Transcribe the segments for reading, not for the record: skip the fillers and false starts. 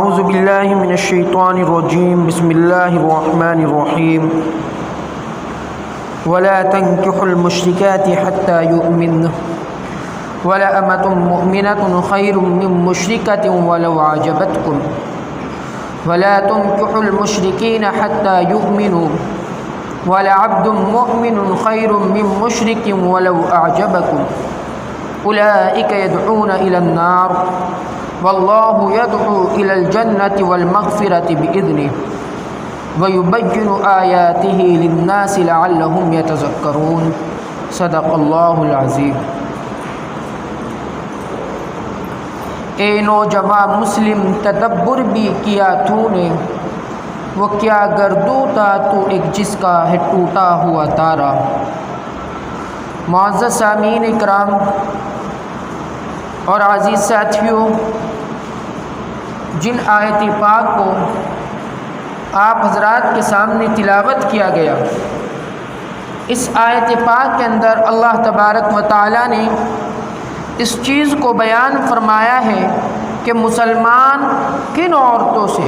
اعوذ باللہ من الشیطان الرجیم بسم اللہ الرحمن الرحیم ولا تنكحوا المشركات حتى يؤمن ولأمة مؤمنة خير من مشركة ولو أعجبتكم ولا تنكحوا المشركين حتى يؤمنوا ولعبد مؤمن خير من مشرك ولو أعجبكم أولئك يدعون إلى النار والله يدعو إلى الجنة والمغفرة بإذنه ويبين آياته للناس لعلهم يتذكرون صدق اللہ العظیم۔ اے نوجوان مسلم تدبر بھی کیا تو نے، وہ کیا گردو تھا تو ایک جس کا ہے ٹوٹا ہوا تارا۔ معزز سامعین اکرام اور عزیز ساتھیوں، جن آیت پاک کو آپ حضرات کے سامنے تلاوت کیا گیا، اس آیت پاک کے اندر اللہ تبارک و تعالیٰ نے اس چیز کو بیان فرمایا ہے کہ مسلمان کن عورتوں سے،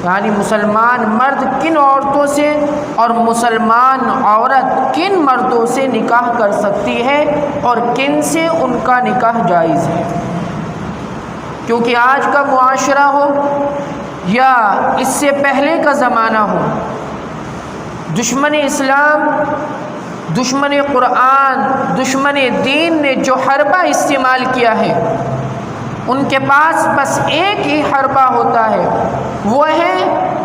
یعنی مسلمان مرد کن عورتوں سے اور مسلمان عورت کن مردوں سے نکاح کر سکتی ہے اور کن سے ان کا نکاح جائز ہے۔ کیونکہ آج کا معاشرہ ہو یا اس سے پہلے کا زمانہ ہو، دشمن اسلام، دشمن قرآن، دشمن دین نے جو حربہ استعمال کیا ہے، ان کے پاس بس ایک ہی حربہ ہوتا ہے، وہ ہے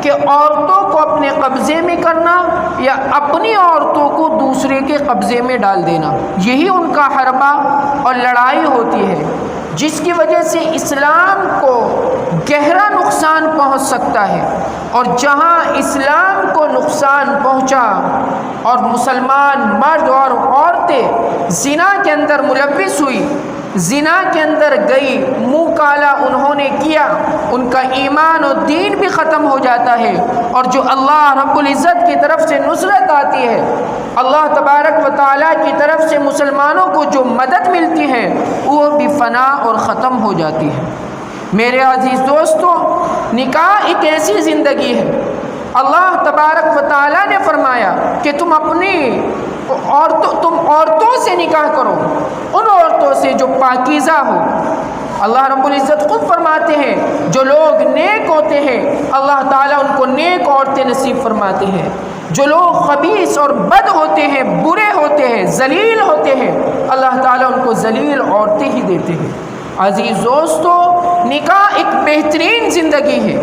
کہ عورتوں کو اپنے قبضے میں کرنا یا اپنی عورتوں کو دوسرے کے قبضے میں ڈال دینا۔ یہی ان کا حربہ اور لڑائی ہوتی ہے، جس کی وجہ سے اسلام کو گہرا نقصان پہنچ سکتا ہے۔ اور جہاں اسلام کو نقصان پہنچا اور مسلمان مرد اور عورتیں زنا کے اندر ملوث ہوئی، زنا کے اندر گئی، منہ کالا انہوں نے کیا، ان کا ایمان و دین بھی ختم ہو جاتا ہے، اور جو اللہ رب العزت کی طرف سے نصرت آتی ہے، اللہ تبارک و تعالیٰ کی طرف سے مسلمانوں کو جو مدد ملتی ہے، وہ بھی فنا اور ختم ہو جاتی ہے۔ میرے عزیز دوستو، نکاح ایک ایسی زندگی ہے، اللہ تبارک و تعالیٰ نے فرمایا کہ تم عورتوں سے نکاح کرو، ان عورتوں سے جو پاکیزہ ہو۔ اللہ رب العزت خود فرماتے ہیں جو لوگ نیک ہوتے ہیں اللہ تعالیٰ ان کو نیک عورتیں نصیب فرماتے ہیں، جو لوگ خبیث اور بد ہوتے ہیں، برے ہوتے ہیں، ذلیل ہوتے ہیں، اللہ تعالیٰ ان کو ذلیل عورتیں ہی دیتے ہیں۔ عزیز دوستو، نکاح ایک بہترین زندگی ہے۔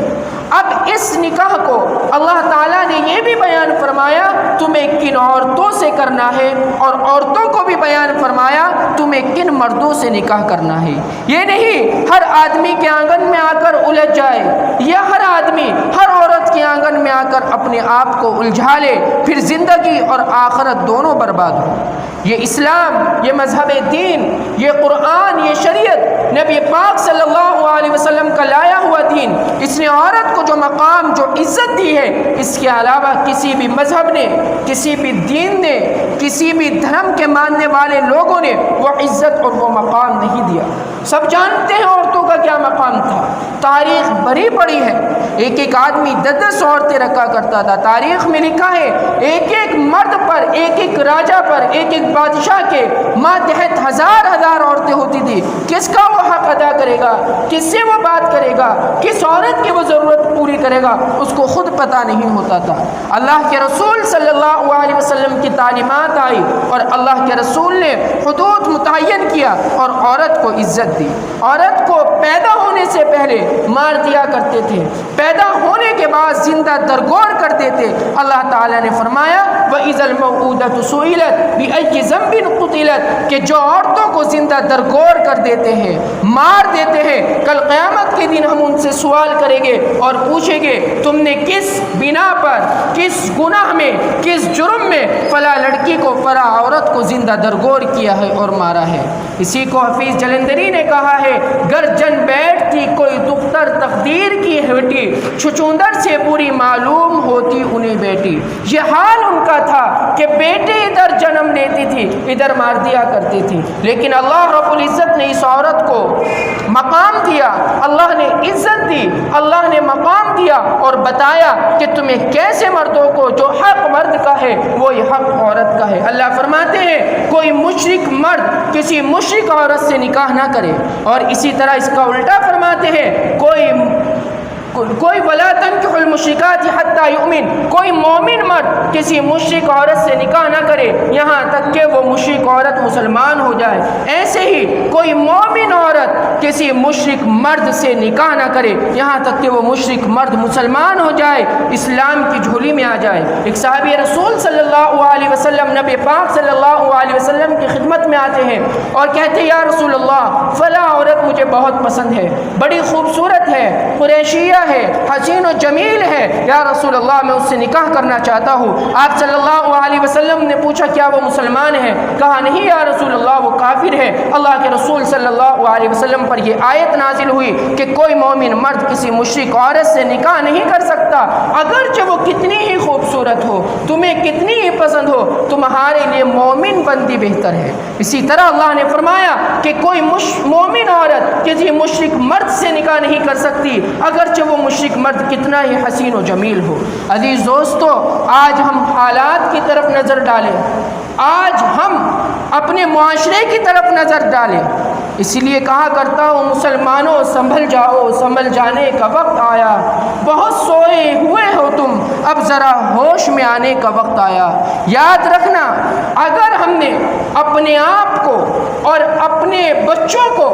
اب اس نکاح کو اللہ تعالیٰ نے یہ بھی بیان فرمایا تمہیں کن عورتوں سے کرنا ہے، اور عورتوں کو بھی بیان فرمایا تمہیں کن مردوں سے نکاح کرنا ہے۔ یہ نہیں ہر آدمی کے آنگن میں آ کر الجھ جائے، یا ہر آدمی ہر عورت کے آنگن میں آ کر اپنے آپ کو الجھا لے، پھر زندگی اور آخرت دونوں برباد ہو۔ یہ اسلام، یہ مذہب دین، یہ قرآن، یہ شریعت، نبی پاک صلی اللہ علیہ وسلم کا لایا ہوا دین، اس نے عورت کو جو مقام، جو عزت دی ہے، اس کے علاوہ کسی بھی مذہب نے، کسی بھی دین نے، کسی بھی دھرم کے ماننے والے لوگوں نے وہ عزت اور وہ مقام نہیں دیا۔ سب جانتے ہیں عورتوں کا کیا مقام تھا، تاریخ بھری پڑی ہے، ایک ایک آدمی 10 عورتیں رکھا کرتا تھا۔ تاریخ میں لکھا ہے ایک ایک مرد پر، ایک ایک راجہ پر، ایک ایک بادشاہ کے ماتحت ہزار عورتیں ہوتی تھی۔ کس کا وہ حق ادا کرے گا، کس سے وہ بات کرے گا، کس عورت کی وہ ضرورت پوری کرے گا، اس کو خود پتہ نہیں ہوتا تھا۔ اللہ کے رسول صلی اللہ علیہ وسلم کی تعلیمات آئی اور اللہ کے رسول نے حدود متعین کیا اور عورت کو عزت دی۔ عورت کو پیدا ہونے سے پہلے مار دیا کرتے تھے، پیدا ہونے کے بعد زندہ درگور کر دیتے۔ اللہ تعالیٰ نے فرمایا وَإِذَا الْمَوْءُودَةُ سُئِلَتْ بِأَيِّ ذَنبٍ قُتِلَتْ، کہ جو عورتوں کو زندہ درگور کر دیتے ہیں، مار دیتے ہیں، کل قیامت کے دن ہم ان سے سوال کریں گے اور پوچھیں گے تم نے کس بنا پر، کس گناہ میں، کس جرم میں فلاں لڑکی کو، فلاں عورت کو زندہ درگور کیا ہے اور مارا ہے۔ اسی کو حفیظ جلندری نے کہا ہے گرجن بیٹھتی کوئی دختر تقدیر کی ہٹی، چھچوندر سے بری معلوم ہوتی انہیں بیٹی۔ یہ حال ان کا تھا کہ بیٹی ادھر جنم لیتی تھی ادھر مار دیا کرتی تھی، لیکن اللہ رب العزت نے اس عورت کو مقام دیا، اللہ نے عزت دی، اللہ نے مقام دیا اور بتایا کہ تمہیں کیسے مردوں کو جو حق مرد کا ہے وہی حق عورت کا ہے۔ اللہ فرماتے ہیں کوئی مشرک مرد کسی مشرک عورت سے نکاح نہ کرے، اور اسی طرح اس کا الٹا فرماتے ہیں کوئی ولا تنکحوا المشرکات حتی یؤمن، کوئی مومن مرد کسی مشرک عورت سے نکاح نہ کرے یہاں تک کہ وہ مشرک عورت مسلمان ہو جائے۔ ایسے ہی کوئی مومن عورت کسی مشرک مرد سے نکاح نہ کرے یہاں تک کہ وہ مشرک مرد مسلمان ہو جائے، اسلام کی جھولی میں آ جائے۔ ایک صحابی رسول صلی اللہ علیہ وسلم نبی پاک صلی اللہ علیہ وسلم کی خدمت میں آتے ہیں اور کہتے ہیں یا رسول اللہ فلاں عورت مجھے بہت پسند ہے، بڑی خوبصورت ہے، قریشیہ ہے، حسین و جمیل ہے، یا رسول اللہ میں اس سے نکاح کرنا چاہتا ہوں۔ آپ صلی اللہ علیہ وسلم نے پوچھا کیا وہ مسلمان ہے؟ کہا نہیں یا رسول اللہ وہ کافر ہے۔ اللہ کے رسول صلی اللہ علیہ وسلم پر یہ آیت نازل ہوئی کہ کوئی مومن مرد کسی مشرک عورت سے نکاح نہیں کر سکتا، اگرچہ وہ کتنی ہی خوبصورت ہو، تمہیں کتنی ہی پسند ہو، تمہارے لیے مومن بندی بہتر ہے۔ اسی طرح اللہ نے فرمایا کہ کوئی مومن عورت کسی مشرک مرد سے نکاح نہیں کر سکتی، اگرچہ وہ مشرک مرد کتنا ہی حسین و جمیل ہو۔ عزیز دوستو، آج ہم حالات کی طرف نظر ڈالیں، آج ہم اپنے معاشرے کی طرف نظر ڈالیں۔ اسی لیے کہا کرتا ہوں مسلمانوں سنبھل جاؤ، سنبھل جانے کا وقت آیا، بہت سوئے ہوئے ہو تم، اب ذرا ہوش میں آنے کا وقت آیا۔ یاد رکھنا اگر ہم نے اپنے آپ کو اور اپنے بچوں کو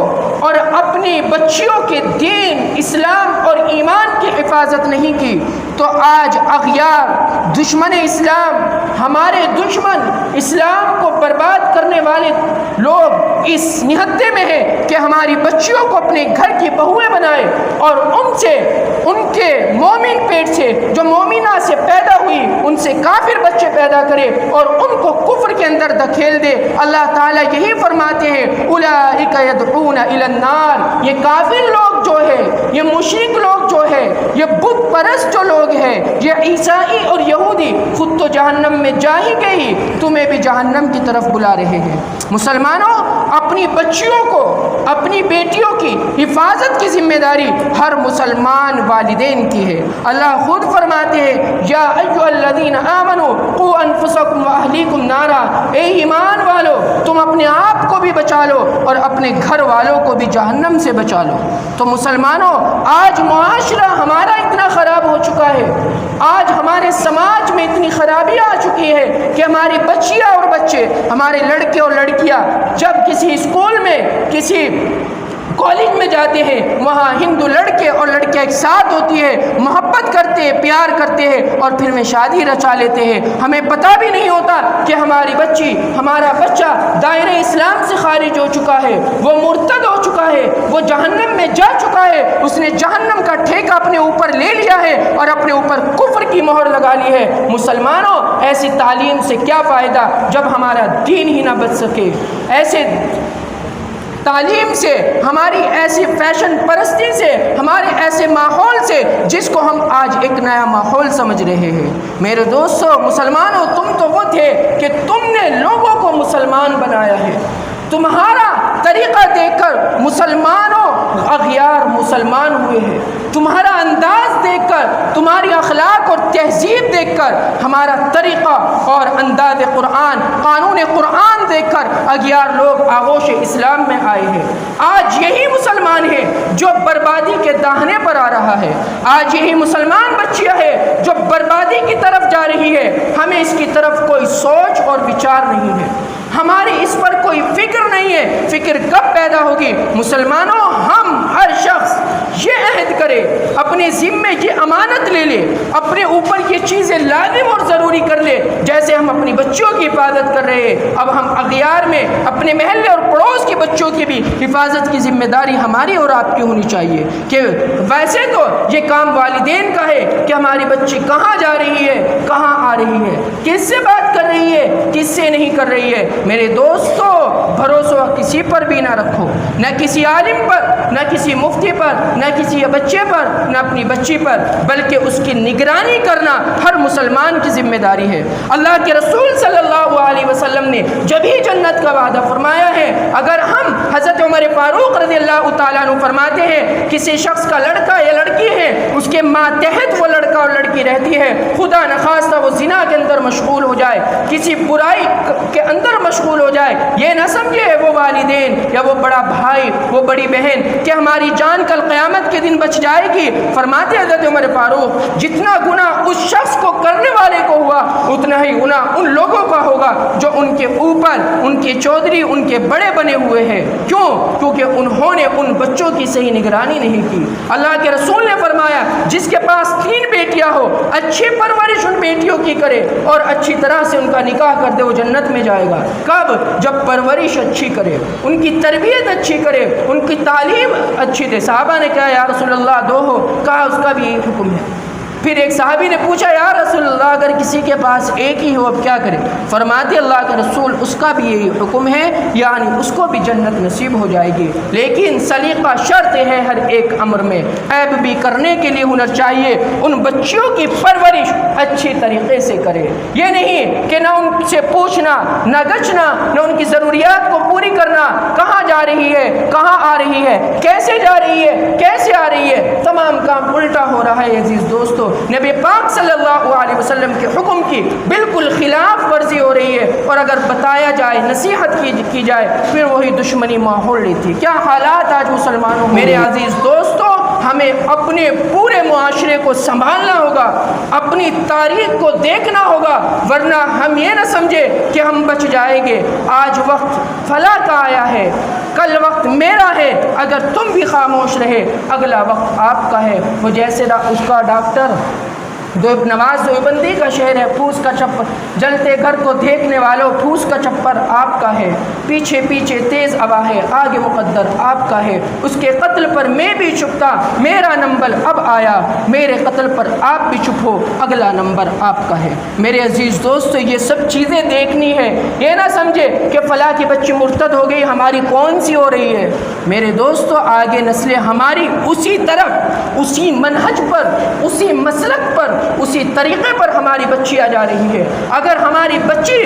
اور اپنی بچیوں کے دین، اسلام اور ایمان کی حفاظت نہیں کی تو آج اغیار دشمن اسلام، ہمارے دشمن اسلام کو برباد کرنے والے لوگ اس نہتے میں ہیں کہ ہماری بچیوں کو اپنے گھر کی بہویں بنائے اور ان کے مومن پیٹ سے جو مومنہ سے پیدا ہوئی ان سے کافر بچے پیدا کرے اور ان کو کفر کے اندر دھکیل دے۔ اللہ تعالیٰ یہی فرماتے ہیں اولئک یدعون الی النار، یہ کافر لوگ جو ہے، یہ مشرک لوگ جو ہے، یہ بت پرست جو لوگ ہیں، یہ عیسائی اور یہودی خود تو جہنم میں جا ہی گئی، تمہیں بھی جہنم کی طرف بلا رہے ہیں۔ مسلمانوں اپنی بچیوں کو، اپنی بیٹیوں کی حفاظت کی ذمہ داری ہر مسلمان والدین کی ہے۔ اللہ خود فرماتے ہیں یا ایھا الذین آمنوا قوا انفسکم واہلیکم نارا، اے ایمان والو تم اپنے آپ کو بھی بچا لو اور اپنے گھر والوں کو بھی جہنم سے بچا لو۔ تو مسلمانوں آج معاشرہ ہمارا اتنا خراب ہو چکا ہے، آج ہمارے سماج میں اتنی خرابی آ چکی ہے کہ ہماری بچیاں اور بچے، ہمارے لڑکے اور لڑکیاں جب کسی اسکول میں کسی کالج میں جاتے ہیں وہاں ہندو لڑکے اور لڑکیاں ایک ساتھ ہوتی ہے، محبت کرتے ہیں، پیار کرتے ہیں اور پھر میں شادی رچا لیتے ہیں۔ ہمیں پتہ بھی نہیں ہوتا کہ ہماری بچی، ہمارا بچہ دائرہ اسلام سے خارج ہو چکا ہے، وہ مرتد ہو چکا ہے، وہ جہنم میں جا چکا ہے، اس نے جہنم کا ٹھیکہ اپنے اوپر لے لیا ہے اور اپنے اوپر کفر کی مہر لگا لی ہے۔ مسلمانوں ایسی تعلیم سے کیا فائدہ جب ہمارا دین ہی نہ بچ سکے؟ ایسے تعلیم سے، ہماری ایسی فیشن پرستی سے، ہمارے ایسے ماحول سے جس کو ہم آج ایک نیا ماحول سمجھ رہے ہیں۔ میرے دوستو مسلمانوں تم تو وہ تھے کہ تم نے لوگوں کو مسلمان بنایا ہے، تمہارا طریقہ دیکھ کر مسلمانوں اغیار مسلمان ہوئے ہیں، تمہارا انداز دیکھ کر، تمہاری اخلاق اور تہذیب دیکھ کر، ہمارا طریقہ اور انداز قرآن، قانون قرآن دیکھ کر اغیار لوگ آغوش اسلام میں آئے ہیں۔ آج یہی مسلمان ہے جو بربادی کے داہنے پر آ رہا ہے، آج یہی مسلمان بچیاں ہے جو بربادی کی طرف جا رہی ہے۔ ہمیں اس کی طرف کوئی سوچ اور وچار نہیں ہے، ہماری اس پر کوئی فکر نہیں ہے۔ فکر کب پیدا ہوگی؟ مسلمانوں ہم ہر شخص یہ عہد کرے، اپنے ذمے یہ امانت لے لے، اپنے اوپر یہ چیزیں لازم اور ضروری کر لے، جیسے ہم اپنی بچوں کی حفاظت کر رہے ہیں، اب ہم اغیار میں اپنے محلے اور پڑوس کے بچوں کی بھی حفاظت کی ذمہ داری ہماری اور آپ کی ہونی چاہیے۔ کہ ویسے تو یہ کام والدین کا ہے کہ ہماری بچی کہاں جا رہی ہے، کہاں آ رہی ہے، کس سے بات کر رہی ہے، کس سے نہیں کر رہی ہے۔ میرے دوستو بھروسہ کسی پر بھی نہ رکھو، نہ کسی عالم پر، نہ کسی کسی مفتی پر، نہ کسی بچے پر، نہ اپنی بچی پر، بلکہ اس کی نگرانی کرنا ہر مسلمان کی ذمہ داری ہے۔ اللہ کے رسول صلی اللہ علیہ وسلم نے جب ہی جنت کا وعدہ فرمایا ہے، اگر ہم حضرت عمر فاروق رضی اللہ تعالیٰ عنہ فرماتے ہیں کسی شخص کا لڑکا یا لڑکی ہے، اس کے ماتحت وہ لڑکا اور لڑکی رہتی ہے، خدا نخواستہ وہ زنا کے اندر مشغول ہو جائے، کسی برائی کے اندر مشغول ہو جائے، یہ نہ سمجھے وہ والدین یا وہ بڑا بھائی، وہ بڑی بہن کہ ہماری جان کل قیامت کے دن بچ جائے گی۔ فرماتے حضرت عمر فاروق جتنا گناہ اس شخص کو کرنے والے کو ہوا، اتنا ہی گناہ ان لوگوں کا ہوگا جو ان کے اوپر ان کے چودھری، ان کے بڑے بنے ہوئے ہیں۔ کیوں؟ کیونکہ انہوں نے ان بچوں کی صحیح نگرانی نہیں کی۔ اللہ کے رسول نے فرمایا جس کے پاس 3 بیٹیاں ہو، اچھی پرورش ان بیٹیوں کی کرے اور اچھی طرح سے ان کا نکاح کر دے، وہ جنت میں جائے گا۔ کب؟ جب پرورش اچھی کرے، ان کی تربیت اچھی کرے، ان کی تعلیم اچھی دے۔ صحابہ نے کہا یا رسول اللہ 2 ہو، کہا اس کا بھی یہی حکم ہے۔ پھر ایک صحابی نے پوچھا یا رسول اللہ اگر کسی کے پاس ایک ہی ہو اب کیا کرے؟ فرماتے اللہ کے رسول اس کا بھی یہی حکم ہے، یعنی اس کو بھی جنت نصیب ہو جائے گی، لیکن سلیقہ شرط ہے ہر ایک امر میں۔ عیب بھی کرنے کے لیے ہنر چاہیے، ان بچیوں کی پرورش اچھی طریقے سے کرے، یہ نہیں کہ نہ ان سے پوچھنا، نہ گچنا، نہ ان کی ضروریات کو پوری کرنا، کہاں جا رہی ہے، کہاں آ رہی ہے، کیسے جا رہی ہے، کیسے آ رہی ہے، تمام کام الٹا ہو رہا ہے۔ عزیز دوستو، نبی پاک صلی اللہ علیہ وسلم کے حکم کی بالکل خلاف ورزی ہو رہی ہے، اور اگر بتایا جائے، نصیحت کی جائے، پھر وہی دشمنی ماحول لیتی۔ کیا حالات آج مسلمانوں۔ میرے عزیز دوستو، ہمیں اپنے پورے معاشرے کو سنبھالنا ہوگا، اپنی تاریخ کو دیکھنا ہوگا، ورنہ ہم یہ نہ سمجھے کہ ہم بچ جائیں گے۔ آج وقت فلاں کا آیا ہے، کل وقت میرا ہے، اگر تم بھی خاموش رہے اگلا وقت آپ کا ہے۔ وہ جیسے اس کا ڈاکٹر نواز دیوبندی کا شعر ہے، پھوس کا چپر جلتے گھر کو دیکھنے والوں، پھوس کا چپر آپ کا ہے، پیچھے پیچھے تیز ہوا ہے، آگے مقدر آپ کا ہے، اس کے قتل پر میں بھی چپ تھا، میرا نمبر اب آیا، میرے قتل پر آپ بھی چپ ہو، اگلا نمبر آپ کا ہے۔ میرے عزیز دوستو، یہ سب چیزیں دیکھنی ہے، یہ نہ سمجھے کہ فلاں کی بچی مرتد ہو گئی، ہماری کون سی ہو رہی ہے۔ میرے دوستو، آگے نسلیں ہماری اسی طرف، اسی منہج پر، اسی مسلک پر، اسی طریقے پر ہماری بچی آ جا رہی ہے۔ اگر ہماری بچی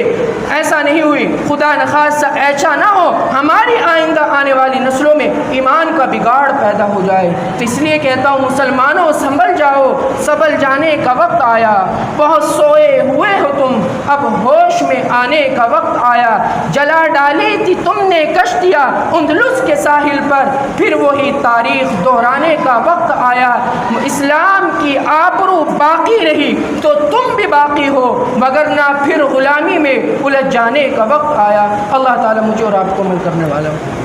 ایسا نہیں ہوئی، خدا نخواستہ ایسا نہ ہو ہماری آئندہ آنے والی نسلوں میں ایمان کا بگاڑ پیدا ہو جائے، تو اس لیے کہتا ہوں مسلمانوں سنبھل جاؤ، سنبھل جانے کا وقت آیا، بہت سوئے ہوئے ہو تم، اب ہوش میں آنے کا وقت آیا، جلا ڈالی تھی تم نے کشتیاں اندلس کے ساحل پر، پھر وہی تاریخ دہرانے کا وقت آیا، اسلام کی آبرو باقی رہی تو تم بھی باقی ہو، مگر نہ پھر غلامی میں الجھ جانے کا وقت آیا۔ اللہ تعالیٰ مجھے اور آپ کو عمل کرنے والا ہو۔